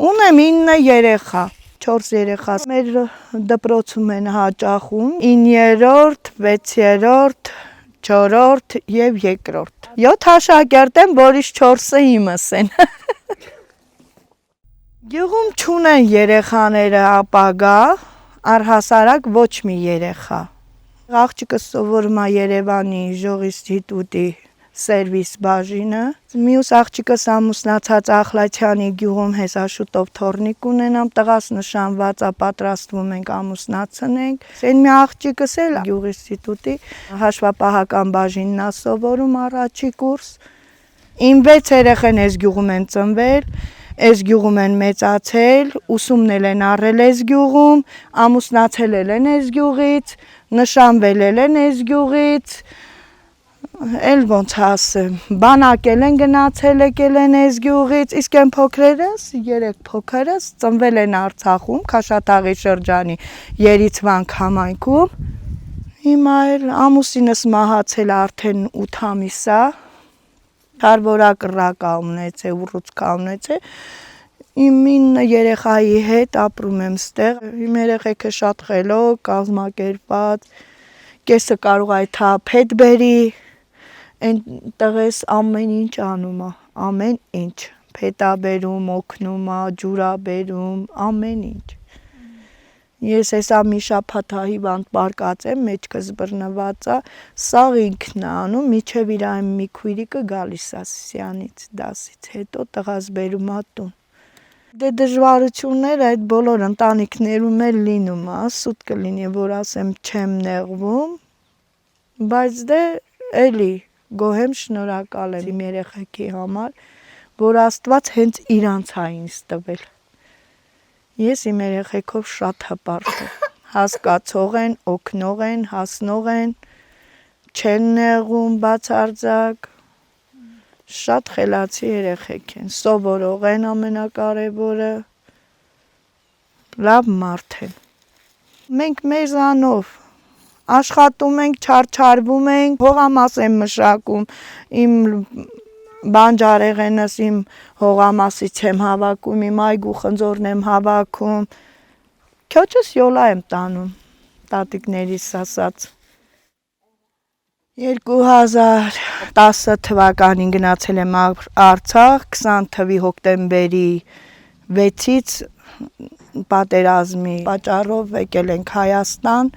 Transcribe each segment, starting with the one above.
Ունեմ 9 երեխա, 4 երեխա։ Մեր դպրոցում են հաճախում 9-րդ, 6-րդ, 4-րդ եւ 2-րդ։ 7 աշակերտ եմ, որից 4-ը իմս են։ Գյուղում չունեն երեխաները ապագա, առհասարակ ոչ մի երեխա։ Աղջիկը սովորում է Երևանի ժողովրդի սերվիս բաժինը։ Մյուս աղջիկս ամուսնացած Ախլատյանի գյուղում հեսաշուտով թորնիկ ունենամ, տղաս նշանված է, պատրաստվում ենք ամուսնացնենք։ Այն մի աղջիկս էլ գյուղի հաշվապահական բաժինն է սովորում առաջի կուրս։ Իմ 6 երեխան այս գյուղում են ծնվել, այս գյուղում են մեծացել, ուսումնել են առել այս գյուղում, ամուսնացել են այս գյուղից, նշանվել են այս գյուղից, էլ ոնց ասեմ, բանակել են գնացել եկել են այս գյուղից, իսկ այն փոքրերս, 3 փոքրերս ծնվել են Արցախում, Քաշաթաղի շրջանի Երիցվանք համայնքում։ Հիմա էլ ամուսինս մահացել արդեն 8 ամիս է, հարվորակ ռակա ունեցել, ուռուցքա ունեցել։ Իմ 9 երեխայի հետ ապրում եմ ստեղ, իմ երեխեքը շատ խելոք, կազմակերպված, կեսը կարող է թափետ բերի, այն տղես ամեն ինչ անում է, ամեն ինչ, փետա բերում, օգնում է, ջուրա բերում, ամեն ինչ։ Ես հեսա մի շաբաթ հիվանդ պարկած եմ, մեջքս բռնված է, սաղ ինքն է անում, միջև իր այն մի քույրիկը գալիս է Սյանից, դասից հետո տղաս բերում է տուն։ Դե դժվարություններ այդ բոլոր ընտանիքներում էլ լինում է, սուտ կլինի, որ ասեմ չեմ նեղվում, բայց դե էլի գոհ եմ, շնորհակալ եմ իմ երեխեքի համար, որ Աստված հենց իրանց է ինձ տվել։ Ես իմ երեխեքով շատ հպարտ եմ, հասկացող են, օգնող են, հասնող են, չեն նեղում բացարձակ, շատ խելացի երեխեք են, սովորող են ամենակարևորը, լավ մարդ են։ Մենք մեզանով աշխատում ենք, չարչարվում ենք, հողամաս եմ մշակում, իմ բանջարեղենս իմ հողամասից եմ հավաքում, իմ այգու խնձորն եմ հավաքում, քյոճս յոլա եմ տանում, տատիկներիս ասած։ 2010 թվականին գնացել եմ Արցախ, 20 թվականի հոկտեմբերի 6-ից պատերազմի պատճառով եկել ենք Հայաստան,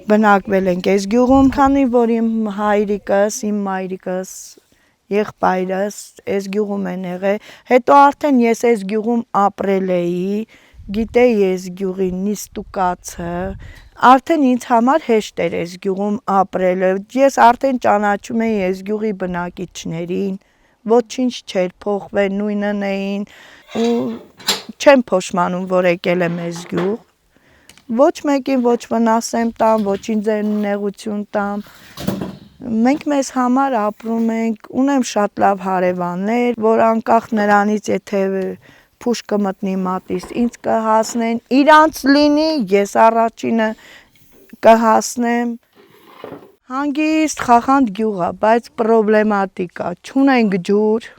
բնակվել ենք այս գյուղում, քանի որ իմ հայրիկս, իմ մայրիկս, եղբայրս այս գյուղում են եղել, հետո արդեն ես այս գյուղում ապրել էի, գիտեի այս գյուղի նիստուկացը, արդեն ինձ համար հեշտ էր այս գյուղում ապրելը, ես արդեն ճանաչում էի այս գյուղի բնակիչներին, ոչինչ չէր փոխվել, նույնն էին ու չեմ փոշմանում, որ եկել եմ այս գյուղ, ոչ մեկին ոչ վնաս եմ տամ, ոչինչ նեղություն տամ, մենք մեզ համար ապրում ենք, ունեմ շատ լավ հարևաններ, որ անկախ նրանից, եթե փուշ կմտնի մատից, ինձ կհասնեն, իրանց լինի, ես առաջինը կհասնեմ, հանգիստ խախանդ գյուղ է, բայց պրոբլեմատիկ է, չունենք ջուր,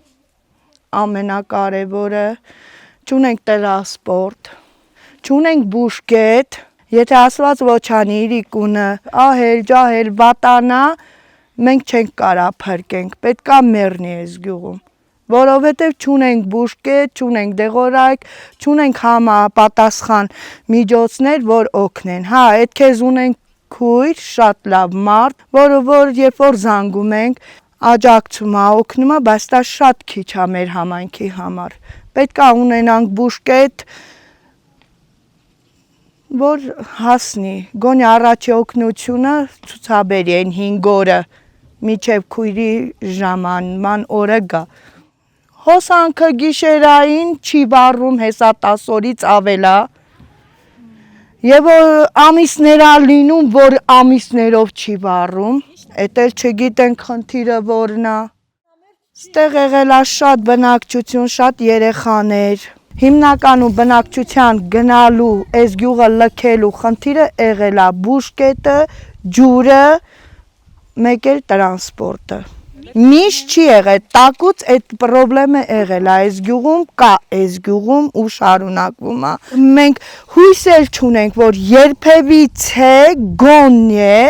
ամենակարևորը, չունենք տրանսպորտ, չունենք բուժկետ, եթե ասված ոչ անի իրիկունը, ահել, ջահել, վատանա, մենք չենք կարա փրկենք, պետքա մեռնի այս գյուղում, որովհետև չունենք բուժկետ, չունենք դեղորայք, չունենք համապատասխան միջոցներ, որ օգնեն, հա, այդ քեզ ունենք քույր, շատ լավ մարդ, որ երբ որ զանգում ենք, աջակցում է, օգնում է, բայց դա շատ քիչ է մեր համայնքի համար, պետքա ունենանք բուժկետ, որ հասնի, գոնե առաջի օգնությունը ցուցաբերի այն 5 օրը, միջև քույրի ժամանման օրը գա։ Հոսանքը գիշերային չի վառում, հեսա 10 օրից ավել է, եւ ամիսներ ա լինում, որ ամիսներով չի վառում, էդ էլ չգիտենք խնդիրը որն է։ Ստեղ եղել է շատ բնակչություն, շատ երեխաներ, հիմնականում բնակչության գնալու, այս գյուղը լքելու խնդիրը եղել է բուժկետը, ջուրը, մեկ էլ տրանսպորտը։ Միշտ չի եղել, տակուց այդ պրոբլեմը եղել է, այս գյուղում կա, այս գյուղում ու շարունակվում է։ Մենք հույսեր չունենք, որ երբևիցե գոնե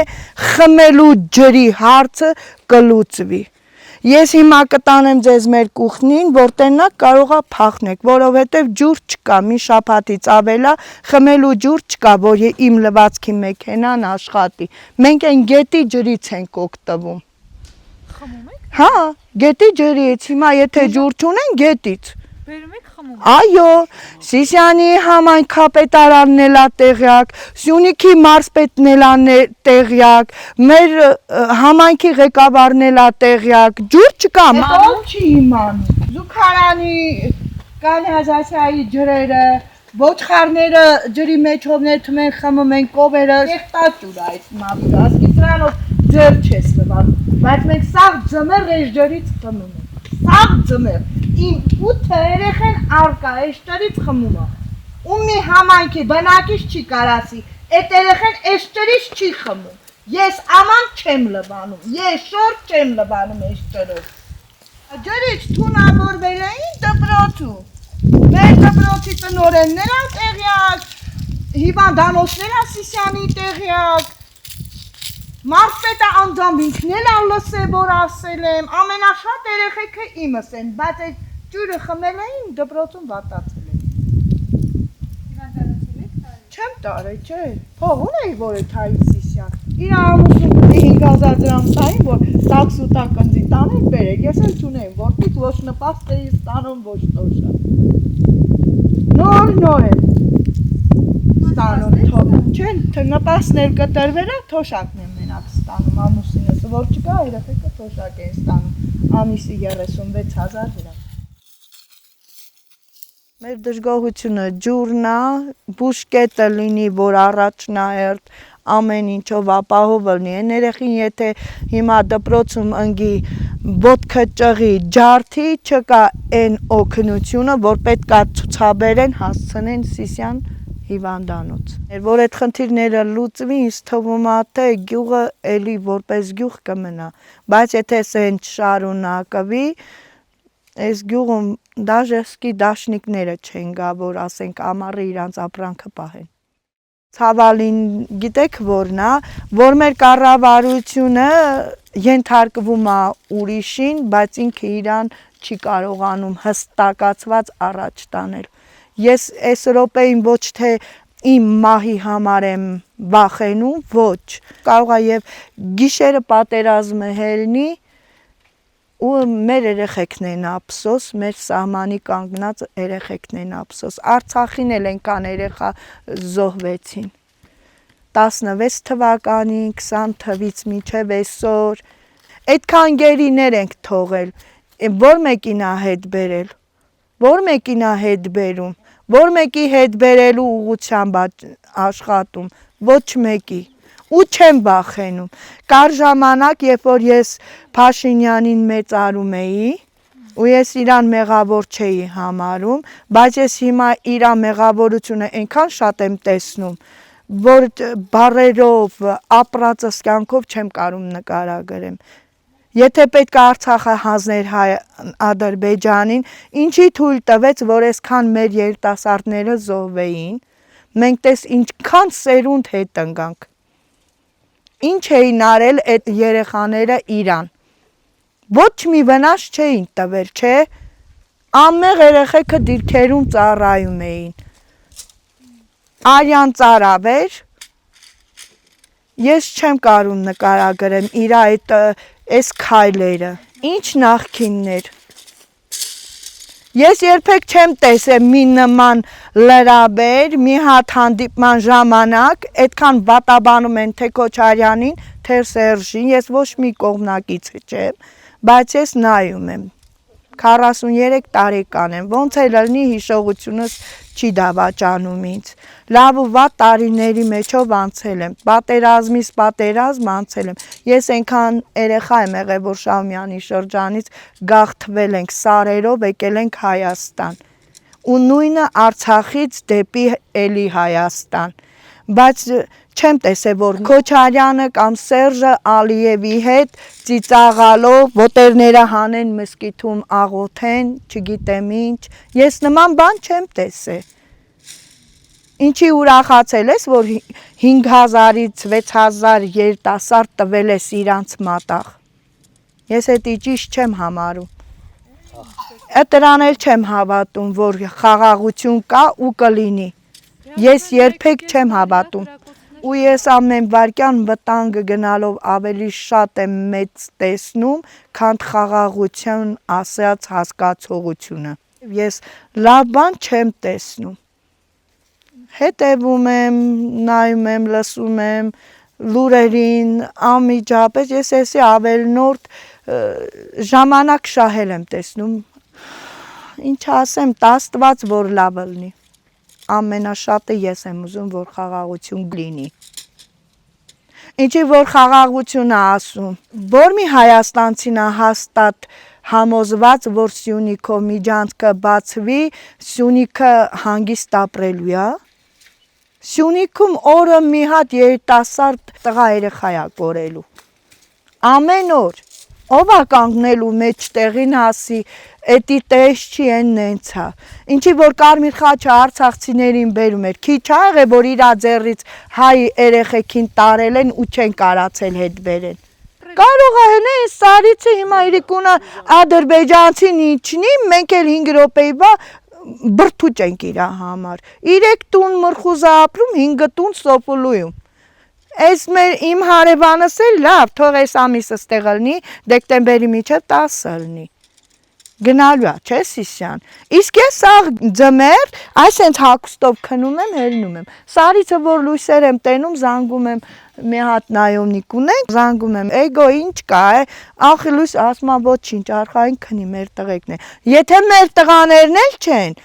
խմելու ջրի հարցը կլուծվի։ Ես հիմա կտանեմ ձեզ մեր կուխնին, որտենակ կարողա փախնեք, որովհետև ջուր չկա, մի շաբաթից ավել է, խմելու ջուր չկա, որ իմ լվացքի մեքենան աշխատի։ Մենք այն գետի ջրից ենք օգտվում։ Խմում եք։ Հա, գետի ջրից, հիմա եթե ջուր չունեն, գետից։ Բերում եք խմում։ Այո, Սիսիանի համայնք կապետարանն էլա տեղյակ, Սյունիքի մարզպետն էլա տեղյակ, մեր համայնքի ղեկավարն էլա տեղյակ, ջուր չկա, ով չի իմանում։ Զուգարանի կանալիզացիայի ջրերը, ոչխարները ջրի մեջով ներթում են, խմում են, կովերը, եղտաճուր է այս մավիրը, ասկի սրանով ջր չես լվան, բայց մենք սաղ ձմեռ այս ջրից խմում ենք, սաղ ձմեռ, իմ 8 երեխեն արկա այս ջրից խմում է, ու մի համայնքի բնակիչ չի կարասի, այդ երեխեն այս ջրից չի խմում, ես աման չեմ լվանում, ես շորտ չեմ լվանում այս ջրով, ջրից թունավորվել էին դպրոցում, մեր դպրոցի տնօրեններ են տեղյակ, հիվանդանոցներ են Սիսիանի տեղյակ, մարզպետը անձամբ ինքն էլ լսել, որ ասել եմ, ամենաշատ երեխեքը իմս են, բայց այդ ջուրը խմել էին, դպրոցում վատացել էին։ Հիվանդանոցել եք տարել։ Չեմ տարել, չէ, փող ունեի, որ է թայի Սիսիան։ Իր ամուսնու պիտի 5000 դրամ տային, որ տաքս ու տակնձի տանեն բերեք, ես էլ չունեի, որտից ոչ նպաստ էի ստանում, ոչ տոշա։ Նոր եմ ստանում թող, չէ, նպաստներ կտրվել է, թոշակն եմ մենակ ստանում, ամուսինս, որ չկա, երեխեքը թոշակ են ստանում, ամիսի 36000 դրամ։ Մեր դժգոհությունը ջուրն է, բուժկետը լինի, որ առաջնահերթ ամեն ինչով ապահով լինի, այն երեխին եթե հիմա դպրոցում ընկի ոտքը ճղի, ջարդի, չկա այն օգնությունը, որ պետք է ցուցաբերեն, հասցնեն Սիսիան հիվանդանոց։ Որ այդ խնդիրները լուծվի, ինձ թվում է, թե գյուղը էլի որպես գյուղ կմնա, բայց եթե սեն չշարունակվի, այս գյուղում դաժե սկի դաշնիկները չեն գա, որ ասենք ամառը իրանց ապրանքը պահեն։ Ցավալին գիտեք որն է, որ մեր կառավարությունը ենթարկվում է ուրիշին, բայց ինքը իրան չի կարողանում հստակացված առաջ տանել։ Ես այս րոպեին ոչ թե իմ մահի համար եմ վախենում, ոչ, կարող է եւ գիշերը պատերազմը հելնի ու մեր երեխեքն են ափսոս, մեր սահմանի կանգնած երեխեքն են ափսոս, Արցախին էլ ենքան երեխա զոհվեցին, 16 թվականին, 20 թվից մինչև այսօր, այդքան գերիներ ենք թողել, որ մեկին է հետ բերել, որ մեկին է հետ բերում, որ մեկի հետ բերելու ուղղությամբ աշխատում, ոչ մեկի, ու չեմ վախենում, կար ժամանակ, երբ որ ես Փաշինյանին մեծարում էի, ու ես իրան մեղավոր չէի համարում, բայց ես հիմա իրա մեղավորությունը այնքան շատ եմ տեսնում, որ բառերով, ապրածս կյանքով չեմ կարում նկարագրեմ։ Եթե պետք է Արցախը հանձներ Ադրբեջանին, ինչի թույլ տվեց, որ այսքան մեր երիտասարդները զոհվեին, մենք տես ինչքան սերունդ հետ ընկանք, ինչ էին արել այդ երեխաները իրան, ոչ մի վնաս չէին տվել, չէ, ամեղ երեխեքը դիրքերում ծառայում էին, արյան ծարավ էր, ես չեմ կարում նկարագրեմ իրա այս քայլերը, ինչ նախքիններ, ես երբեք չեմ տեսել մի նման լրաբեր, մի հատ հանդիպման ժամանակ, այդքան վատաբանում են թե Քոչարյանին, թե Սերժին, ես ոչ մի կողմնակից չեմ, բայց ես նայում եմ, 43 տարեկան եմ, ոնց է լինի հիշողությունս չի դավաճանում ինձ, լավ ու վատ տարիների մեջով անցել եմ, պատերազմից պատերազմ անցել եմ, ես այնքան երեխա եմ եղել, որ Շահումյանի շրջանից գաղթվել ենք սարերով, եկել ենք Հայաստան, ու նույնը Արցախից դեպի էլի Հայաստան, բայց չեմ տեսել, որ Քոչարյանը կամ Սերժը Ալիևի հետ ծիծաղալով ոտերները հանեն մզկիթում աղոթեն, չգիտեմ ինչ, ես նման բան չեմ տեսել։ Ինչի ուրախացել ես, որ 5000-ից 6000 երիտասարդ տվել ես իրանց մատաղ։ Ես էդի ճիշտ չեմ համարում։ Դրան էլ չեմ հավատում, որ խաղաղություն կա ու կլինի։ Ես երբեք չեմ հավատում։ Ու ես ամեն վարքյան վտանգը գնալով ավելի շատ եմ մեծ տեսնում, քան խաղաղություն ասած հասկացողությունը։ Ես լավ բան չեմ տեսնում։ Հետևում եմ, նայում եմ, լսում եմ լուրերին, անմիջապես ես էսի ավելնորդ ժամանակ շահել եմ տեսնում։ Ինչ ասեմ, Աստված որ լավը լինի։ Ամենաշատը ես եմ ուզում, որ խաղաղություն լինի։ Ինչի որ խաղաղությունը ասում, որ մի հայաստանցին է հաստատ համոզված, որ Սյունիքով միջանցքը բացվի, Սյունիքը հանգիստ ապրելու է։ Սյունիքում օրը մի հատ երիտասարդ տղա երեխա է կորելու։ Ամեն օր ով է կանգնելու մեջտեղին ասի, էդի տես չի են նենցա։ Ինչի որ Կարմիր խաչը արցախցիներին բերում էր, քիչ ա եղել, որ իրա ձեռից հայ երեխեքին տարել են ու չեն կարացել հետ բերեն։ Կարող է հենե Սարիցը հիմա իրիկունը ադրբեջանցին իջնի, մենք էլ 5 րոպեի բրթուճ ենք իրա համար։ 3 տուն մրխուզա ապրում, 5 տուն Սոֆուլույում։ Այս իմ հարևանս էլ լավ, թող այս ամիսը ստեղ լինի, դեկտեմբերի միջև 10 լինի։ Գնալու է, չէ Սիսյան։ Իսկ ես աղ ձմեր, այսենց հագուստով քնում եմ, հելնում եմ։ Սարիցը որ լույսեր եմ տենում, զանգում եմ, մի հատ նայովնիկ ունենք, զանգում եմ, էգո ինչ կա, ախի լույս ասում է ոչինչ, արխային քնի մեր տղեկն է։ Եթե մեր տղաներն էլ չեն,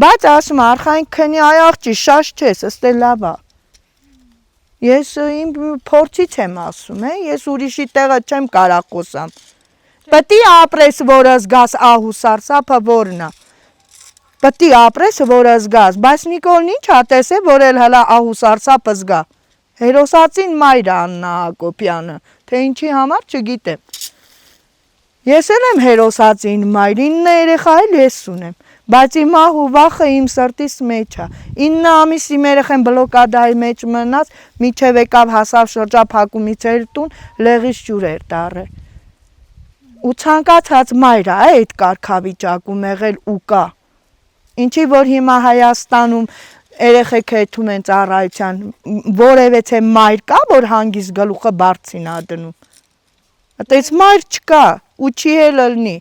բայց ասում արխային քնի, այ աղջի, շաշ չես, ըստե լավ է։ Ես իմ փորձից եմ ասում, ես ուրիշի տեղը չեմ կարա խոսամ։ Պետք է ապրես, որը զգաս ահու սարսափը որն է։ Պետք է ապրես, որը զգաս, բայց Նիկոլն ինչ ա տեսել, որ էլ հլա ահու սարսափը զգա։ Հերոսացին մայր Աննա Հակոբյանը, թե ինչի համար չգիտեմ։ Ես էլ եմ հերոսացին մայր, 9 երեխա էլ ես ունեմ, բայց իմ ահու վախը իմ սրտիս մեջ է։ 9 ամիս իմ երեխան բլոկադայի մեջ մնաց, միջև եկավ հասավ շրջափակումից էր տուն, լեղից ջուր էր դառել։ Ու ցանկացած մայր է այդ կարգավիճակում եղել ու կա։ Ինչի որ հիմա Հայաստանում երեխեք հետում են ծառայության, որևէ մայր կա, որ հանգիստ գլուխը բարձին ա դնում։ Այդպես մայր չկա ու չի էլ լինի։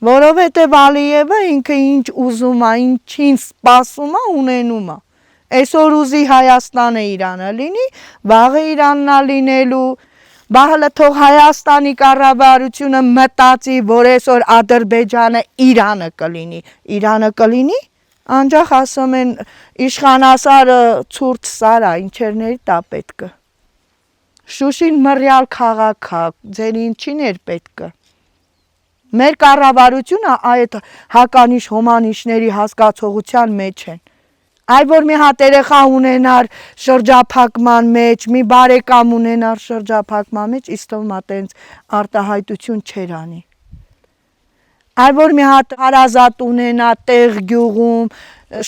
Որովհետև Ալիևը ինքը ինչ ուզում է, ինչին սպասում է, ունենում է։ Այսօր ուզի Հայաստանը Իրանը լինի, վաղը Իրանն է լինելու։ Բահլը թող Հայաստանի կառավարությունը մտածի, որ այսօր Ադրբեջանը Իրանը կլինի։ Իրանը կլինի։ Անջախ ասում են իշխանասարը ցուրտ սարա, ինչերների տա պետքը։ Շուշին մռյալ քաղաք է, ձեր ինչին էր պետքը։ Մեր կառավարությունը այդ հականիշ հոմանիշների հասկացողության մեջ են։ Այ որ մի հատ երեխա ունենար շրջափակման մեջ, մի բարեկամ ունենար շրջափակման մեջ, իստովմա տենց արտահայտություն չեր անի։ Այ որ մի հատ հարազատ ունենա տեղ գյուղում,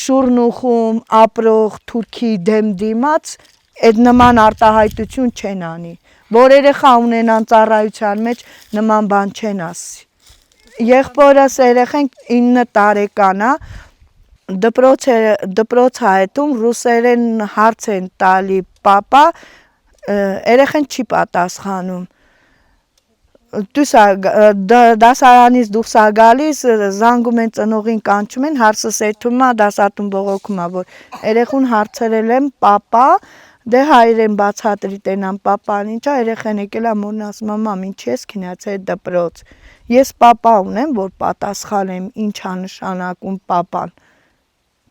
շուրնուխում ապրող թուրքի դեմ դիմաց, այդ նման արտահայտություն չեն անի։ Որ երեխա ունենան ծառայության մեջ, նման բան չեն ասի։ Եղբորս երեխան 9 տարեկան է, դպրոց հայտում ռուսերեն հարց են տալի պապա, երեխան չի պատասխանում։ Դասարանից դուրս ա գալիս, զանգում են ծնողին կանչում են, հարցս էթում է, դասատուն բողոքում է, որ երեխուն հարցրել եմ պապա, դե հայրեն բացատրի տենան պապան ինչա, երեխան եկել է մորն ասում է մամ ինչի ես քնյացել դպրոց։ Ես պապա ունեմ, որ պատասխանեմ ինչա նշանակում պապան։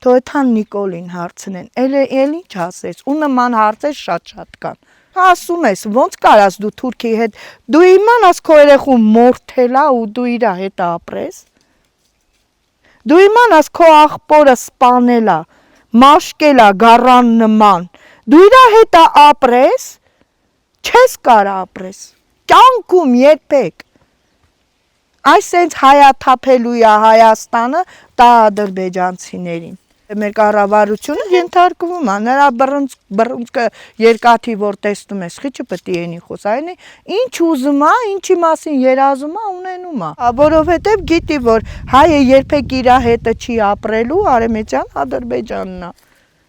Թոյթան Նիկոլին հարցնեն, էլ ինչ ասես, ու նման հարցեր շատ կան։ Ասում ես, ոնց կարաս դու թուրքի հետ, դու իմանաս քո երեխու մորթել է ու դու իրա հետ ապրես։ Դու իմանաս քո աղբորը սպանել է, մաշկել է գառան նման, Դու իր հետ ապրես, չես կարա ապրես։ Կյանքում երբեք։ Այս սենց հայաթափելու է Հայաստանը տա ադրբեջանցիներին։ Մեր կառավարությունը ենթարկվում է, նրա բռունցքը երկաթի որ տեսնում ես, խիչը պետք է յենի խոսային է, ինչ ուզում է, ինչի մասին երազում է, ունենում է, որովհետև գիտի, որ հայը երբեք իր հետը չի ապրելու, Արեմեցյան Ադրբեջանն է։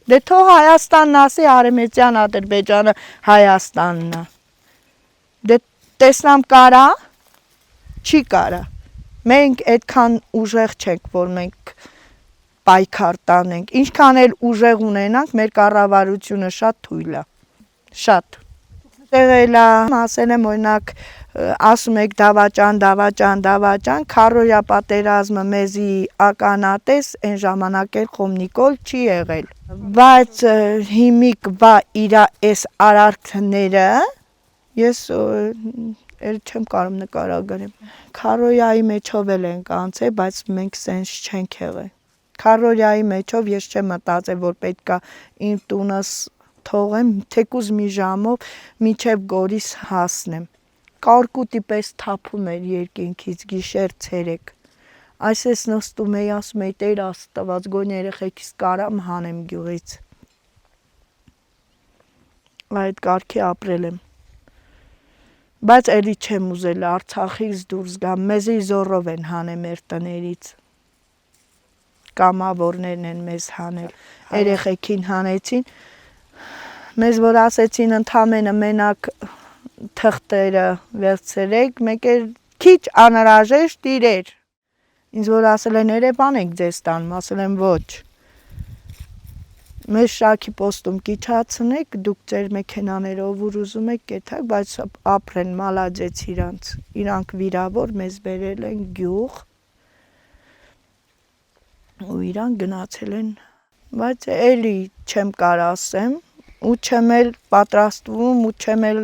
Դե թող Հայաստանն ասի Արեմեցյան Ադրբեջանը Հայաստանն է։ Դե տեսնամ կարա, չի կարա։ Մենք այդքան ուժեղ չենք, որ մենք պայքար տանենք, ինչքան էլ ուժեղ ունենանք, մեր կառավարությունը շատ թույլ է, շատ։ Եղել է, ասել եմ օրինակ, ասում եք դավաճան, քարոյա պատերազմը մեզի ականատես, այն ժամանակ էլ Խոմնիկոլ չի եղել։ Բայց հիմիկ բա իրա այս արարքները, ես էլ չեմ կարող նկարագրեմ։ Քարոյայի մեջով էլ ենք անցել, բայց մենք սենց չենք եղել։ Քարոյայի մեջով ես չեմ մտածել, որ պետքա իմ տունս թողեմ, թեկուզ մի ժամով մինչև Գորիս հասնեմ։ Կարկուտի պես թափում էր երկինքից գիշեր ցերեկ։ Այսպես նստում էի, ասում էի Տեր Աստված, գոնե երեխեքիս կարամ հանեմ գյուղից։ Այդ կարգի ապրել եմ։ Բայց էլի չեմ ուզել Արցախից դուրս գամ, մեզի զորով են հանել մեր տներից։ Կամավորներն են մեզ հանել, երեխեքին հանեցին, մեզ որ ասեցին ընդամենը մենակ թղթերը վերցրեք, մեկ էլ քիչ անհրաժեշտ իրեր, ինձ որ ասել են Երևան եք ձեզ տանում, ասել եմ ոչ, մեզ շարքի պոստում կիչացնեք, դուք ձեր մեքենաներով ուր ուզում եք կեթակ, բայց ապրեն մալաջեց իրանք վիրավոր մեզ բերել են գյուղ, ու իրան գնացել են, բայց էլի չեմ կար ասեմ, ու չեմ էլ պատրաստվում, ու չեմ էլ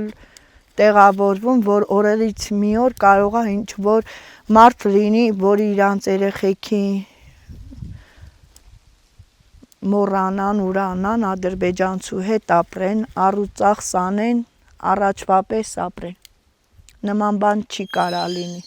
տեղավորվում, որ օրերից մի օր կարող է ինչ որ մարդ լինի, որ իրանց երեխեքի մոռանան, ուրանան, ադրբեջանցու հետ ապրեն, առուծախս անեն, առաջվա պես ապրեն, նման բան չի կարա լինի։